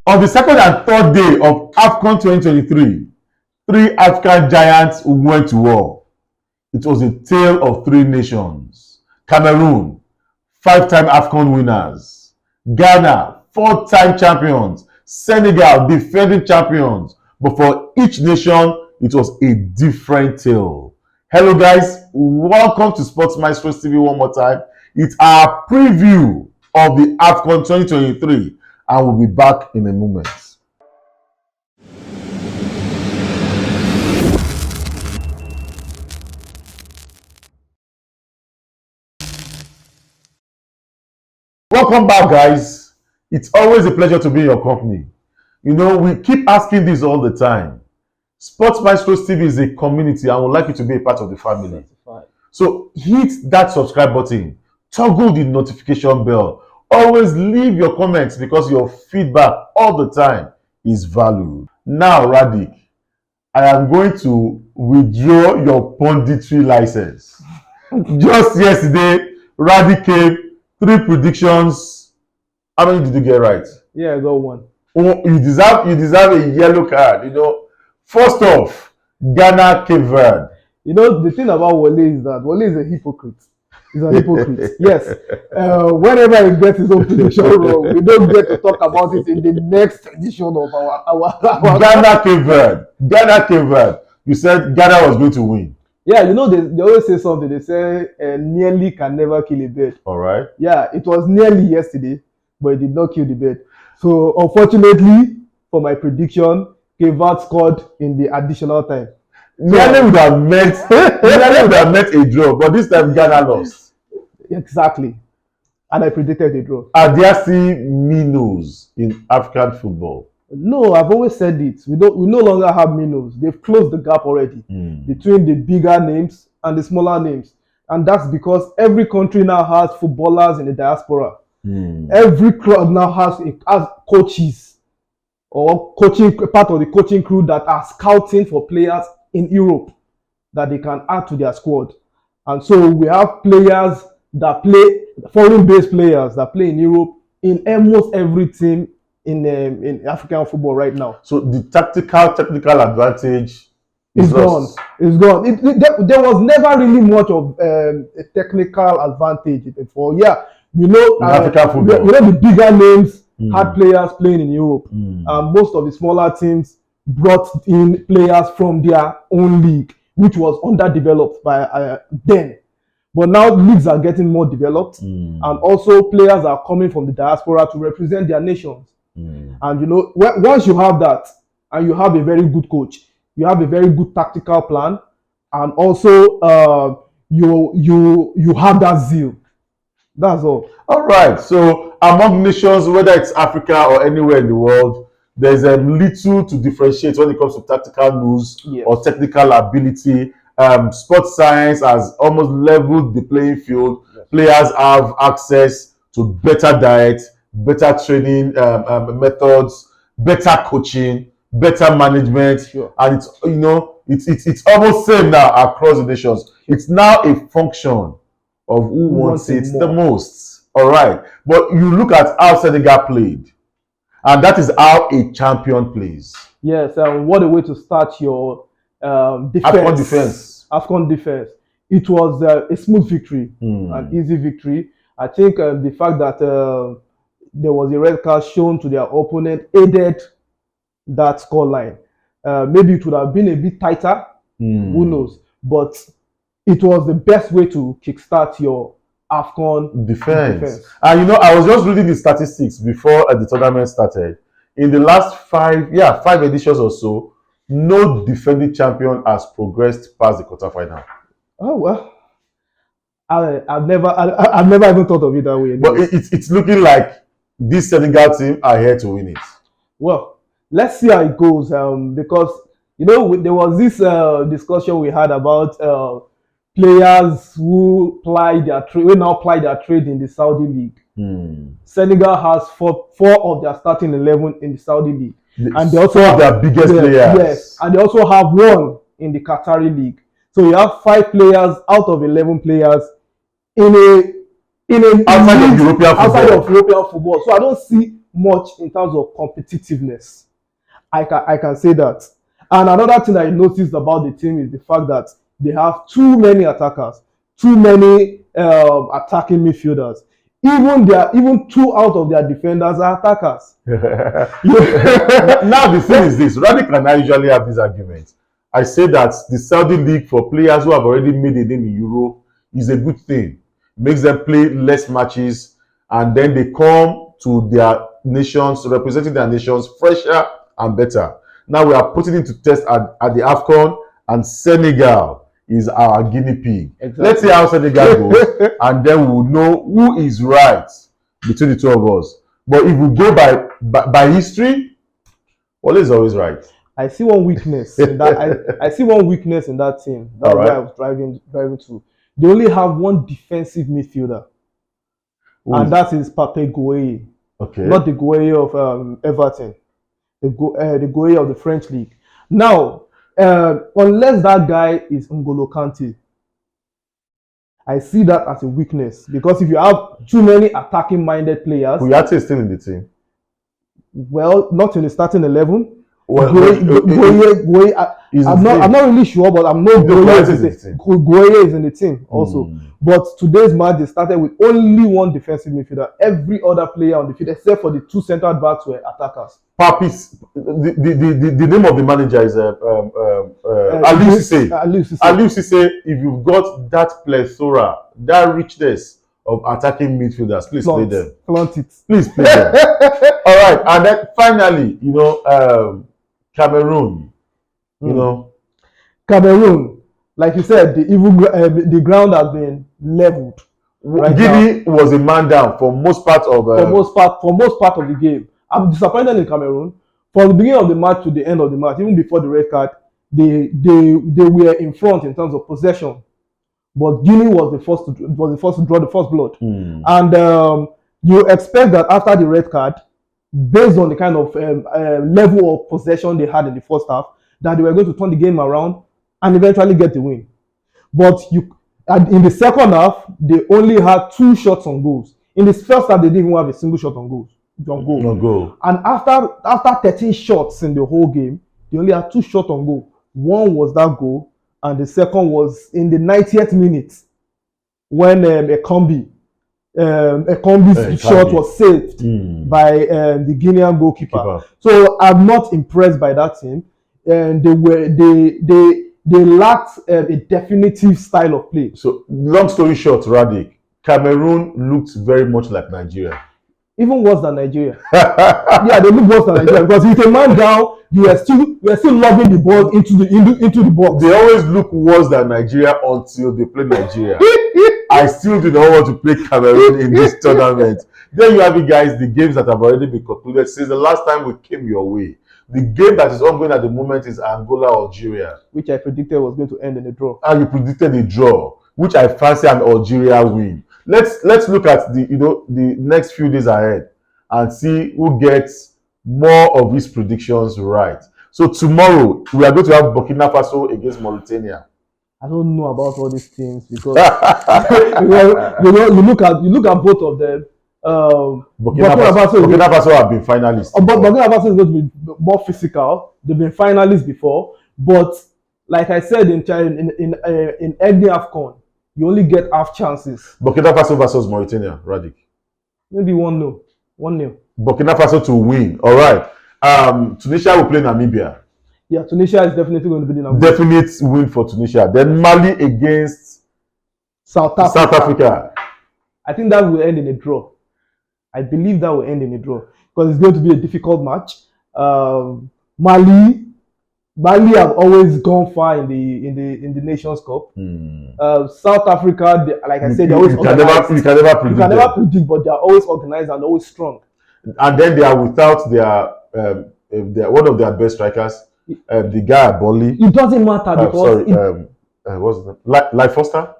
On the second and third day of AFCON 2023, three African giants went to war. It was a tale of three nations. Cameroon, five-time AFCON winners. Ghana, four-time champions. Senegal, defending champions. But for each nation, it was a different tale. Hello guys, welcome to Sports Maestros TV one more time. It's our preview of the AFCON 2023 and we'll be back in a moment. Welcome back guys. It's always a pleasure to be in your company. You know, we keep asking this all the time. Sports Maestros TV is a community and would like you to be a part of the family. So hit that subscribe button, toggle the notification bell. Always leave your comments because your feedback all the time is valued. Now, Radic, I am going to withdraw your punditry license. Just yesterday, Radic came, 3 predictions. How many did you get right? Yeah, I got 1. Oh, you deserve a yellow card. You know, first off, Ghana, Cape Verde. You know, the thing about Wale is that Wale is a hypocrite. He's a hypocrite. Yes. Whenever he gets his own prediction wrong, we don't get to talk about it in the next edition of our Ghana, Cape Verde. Ghana, Cape Verde. You said Ghana was going to win. Yeah, you know, they always say something. They say nearly can never kill a bird. All right. Yeah, it was nearly yesterday, but it did not kill the bird. So, unfortunately, for my prediction, Cape Verde scored in the additional time. Nearly would have meant a draw, but this time Ghana lost. Exactly. And I predicted a draw. Are there still minnows in African football? No, I've always said it. We no longer have minnows. They've closed the gap already between the bigger names and the smaller names. And that's because every country now has footballers in the diaspora. Every club now has coaches or part of the coaching crew that are scouting for players in Europe that they can add to their squad. And so we have players that play, foreign-based players that play in Europe in almost every team in African football right now. So the technical advantage is gone. It's gone. There was never really much of a technical advantage before. Yeah, you know, African football. You know, the bigger names had players playing in Europe. Most of the smaller teams brought in players from their own league, which was underdeveloped by then. But now leagues are getting more developed, and also players are coming from the diaspora to represent their nations. And you know, once you have that, and you have a very good coach, you have a very good tactical plan, and also you have that zeal. That's all. All right. So among nations, whether it's Africa or anywhere in the world, there's a little to differentiate when it comes to tactical moves or technical ability. Sports science has almost leveled the playing field. Players have access to better diet, better training methods, better coaching, better management, and it's, you know, it's almost same now across the nations. It's now a function of who wants it the most. All right, but you look at how Senegal played. And that is how a champion plays. Yes, what a way to start your defense. AFCON defense. It was a smooth victory, an easy victory. I think the fact that there was a red card shown to their opponent aided that scoreline. Maybe it would have been a bit tighter, who knows. But it was the best way to kickstart your AFCON defense. And you know, I was just reading the statistics before the tournament started. In the last 5 editions or so, no defending champion has progressed past the quarterfinal. Oh well, I've never even thought of it that way. But it's looking like this Senegal team are here to win it. Well, let's see how it goes. Because you know, there was this discussion we had about players who now ply their trade in the Saudi league. Senegal has four of their starting 11 in the Saudi league, and they also have their biggest players. Yes, and they also have 1 in the Qatari league. So you have 5 players out of 11 players in a outside of European football. So I don't see much in terms of competitiveness. I can say that. And another thing I noticed about the team is the fact that they have too many attackers, too many attacking midfielders. Even 2 out of their defenders are attackers. Now the thing is this: Radic and I usually have this argument. I say that the Saudi league for players who have already made a name in Euro is a good thing. Makes them play less matches, and then they come to their nations, representing their nations fresher and better. Now we are putting it to test at the AFCON, and Senegal is our guinea pig. Exactly. Let's see how Senegal goes, and then we will know who is right between the two of us. But if we go by history, Wale is always right. I see one weakness in that. I see one weakness in that team. That's why I was driving to. They only have one defensive midfielder, and that is Pape Gueye. Okay. Not the Gueye of Everton, the Gueye of the French league. Now, unless that guy is N'Golo Kante, I see that as a weakness, because if you have too many attacking-minded players, Kouyaté is still in the team. Well, not in the starting 11. Well, Gueye, I'm not really sure, but I'm not Gueye is in the team also. But today's match, they started with only one defensive midfielder. Every other player on the field, except for the 2 central backs, were attackers. Papis, the name of the manager is Aliou Cissé. Aliou Cissé, if you've got that plethora, that richness of attacking midfielders, please play them. Flaunt it. Please play them. All right, and then finally, Cameroon. Cameroon, like you said, the ground has been leveled. Guinea was a man down for most part of the game. I'm disappointed in Cameroon. From the beginning of the match to the end of the match, even before the red card, they were in front in terms of possession. But Guinea was the first to draw the first blood. And you expect that after the red card, based on the kind of level of possession they had in the first half, that they were going to turn the game around and eventually get the win. But in the second half, they only had 2 shots on goals. In the first half, they didn't even have a single shot on goal. And after 13 shots in the whole game, they only had 2 shots on goal. One was that goal, and the second was in the 90th minute when a combi's shot was saved by the Guinean goalkeeper. So I'm not impressed by that team, and they lacked a definitive style of play. So long story short, Radic, Cameroon looked very much like Nigeria. Even worse than Nigeria. Yeah, they look worse than Nigeria, because with a man down, you are still lobbing the ball into the box. They always look worse than Nigeria until they play Nigeria. I still do not want to play Cameroon in this tournament. Then you have it, guys, the games that have already been concluded since the last time we came your way. The game that is ongoing at the moment is Angola-Algeria, which I predicted was going to end in a draw. And you predicted a draw, which I fancy an Algeria win. Let's look at the next few days ahead and see who gets more of his predictions right. So tomorrow we are going to have Burkina Faso against Mauritania. I don't know about all these things because you look at both of them. Burkina Faso have been finalists. But Burkina Faso is going to be more physical. They've been finalists before, but like I said in Egni AFCON, you only get half chances. Burkina Faso versus Mauritania, Radic. Maybe 1-0. Burkina Faso to win. All right. Tunisia will play Namibia. Yeah, Tunisia is definitely going to be the Namibia. Definite win for Tunisia. Then Mali against South Africa. I think that will end in a draw. I believe that will end in a draw because it's going to be a difficult match. Mali have always gone far in the Nations Cup. South Africa, like I said, they always organized. You can never predict, but they are always organized and always strong. And then they are without their one of their best strikers, the guy at Burnley. It doesn't matter because what's the name? Like Foster?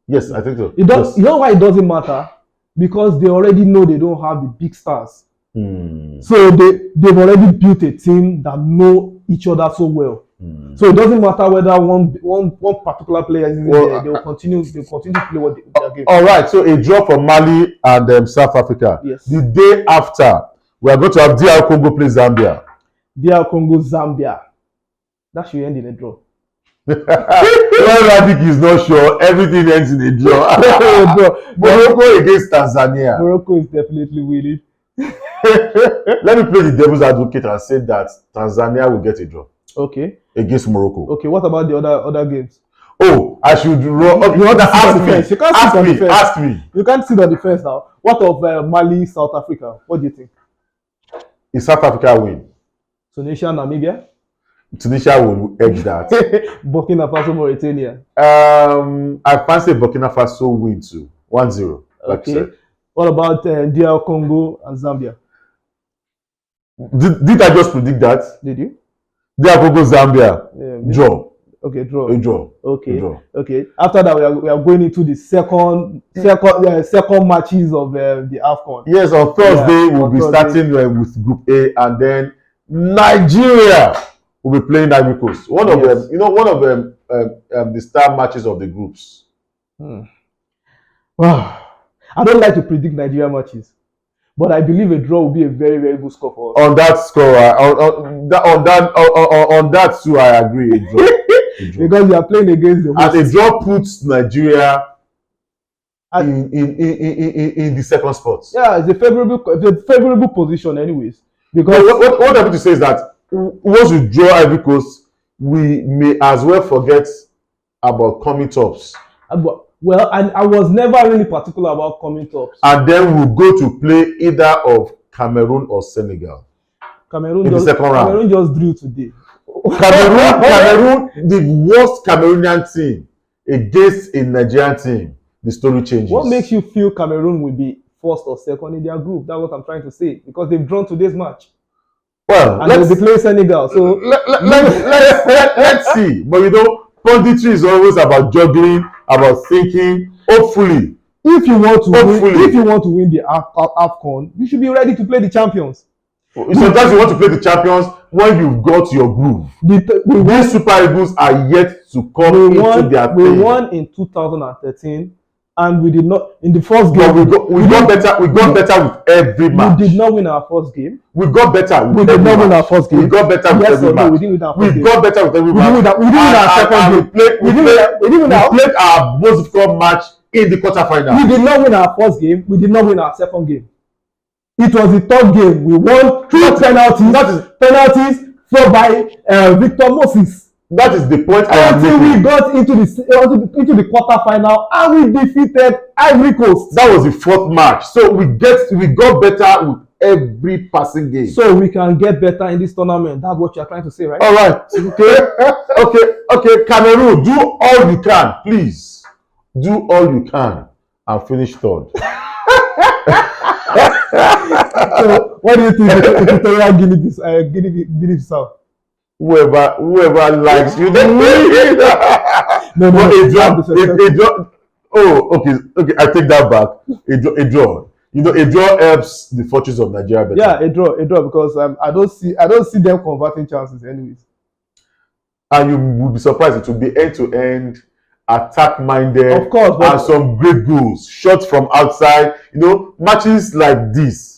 Yes, I think so. You know why it doesn't matter? Because they already know they don't have the big stars. So they've already built a team that know each other so well. So it doesn't matter whether one particular player is there. They will continue to play their game. All right. So a draw for Mali and South Africa. Yes. The day after, We are going to have DR Congo play Zambia. DR Congo, Zambia. That should end in a draw. When Radic is not sure, everything ends in a draw. Morocco against Tanzania. Morocco is definitely winning. Let me play the devil's advocate and say that Tanzania will get a draw. Okay. Against Morocco. Okay, what about the other games? Oh, I should roll. You want to ask me? You can't sit on the fence. Ask me. You can't sit on the fence now. What of Mali, South Africa? What do you think? Is South Africa win? Tunisia, Namibia? Tunisia will edge that. Burkina Faso, Mauritania? I fancy Burkina Faso win too. 1-0. Like okay. What about DR Congo and Zambia? Did I just predict that? Did you? DR Congo, Zambia. Draw. Okay, draw. A draw. Okay. A draw. Okay. After that, we are going into the second matches of the AFCON. Yes, on Thursday we'll be starting with Group A, and then Nigeria will be playing Ivory Coast. One of them, the star matches of the groups. Wow. I don't like to predict Nigeria matches, but I believe a draw will be a very, very good score for us. On that score, on that too, I agree. A draw. Because they are playing against the host. And a draw puts Nigeria in the second spot. Yeah, it's a favorable position, anyways. Because what I mean to say is that once we draw Ivory Coast, we may as well forget about coming tops. Well, and I was never really particular about coming tops. And then we'll go to play either of Cameroon or Senegal. Cameroon in the second round. Cameroon just drew today. Cameroon, the worst Cameroonian team against a Nigerian team. The story changes. What makes you feel Cameroon will be first or second in their group? That's what I'm trying to say. Because they've drawn today's match. Well, and they'll be playing Senegal. So let's see. But punditry is always about juggling, about thinking. Hopefully, if you want to win the AFCON, you should be ready to play the champions. Sometimes you want to play the champions when you've got your groove. These Super Eagles are yet to come into their thing. We won in 2013, and we did not in the first game. But we got better with every match. We did not win our first game. We got better. We did not win our first game. We got better with every match. We didn't win our first game. We got better with every match. We didn't win our second game. We played our most difficult match in the quarterfinal. We did not win our first game. We did not win our second game. It was the third game. We won 3 penalties. Penalties thrown by Victor Moses. That is the point. Until we got into the quarterfinal and we defeated Ivory Coast. That was the 4th match. So we got better with every passing game. So we can get better in this tournament. That's what you are trying to say, right? All right. Okay. Cameroon, do all you can, please. Do all you can and finish 3rd. So, what do you think Equatorial Guinea-Bissau? Whoever likes you. Okay. I take that back. A draw. A draw helps the fortunes of Nigeria better. Yeah, a draw because I don't see them converting chances anyways. And you will be surprised. It will be end-to-end, attack-minded, of course, and some great goals, shots from outside. Matches like this.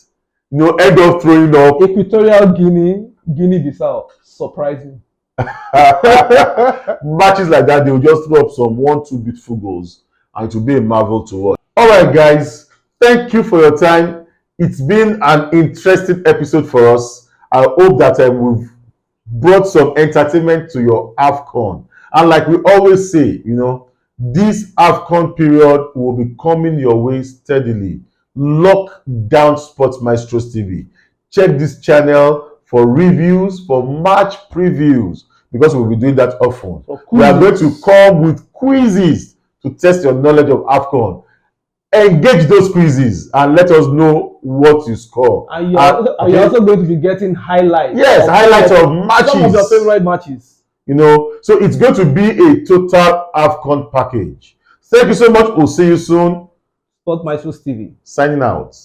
End up throwing up. Equatorial Guinea-Bissau, surprising. Matches like that, they will just throw up some 1-2 beautiful goals, and it will be a marvel to watch. All right, guys, thank you for your time. It's been an interesting episode for us. I hope that we've brought some entertainment to your AFCON. And like we always say, this AFCON period will be coming your way steadily. Lock down Sports Maestros TV. Check this channel for reviews, for match previews, because we'll be doing that often. We are going to come with quizzes to test your knowledge of AFCON. Engage those quizzes and let us know what you score. And you're also going to be getting highlights. Yes, highlights of matches. Some of your favorite matches. So it's going to be a total AFCON package. Thank you so much. We'll see you soon. Sport Maestros TV. Signing out.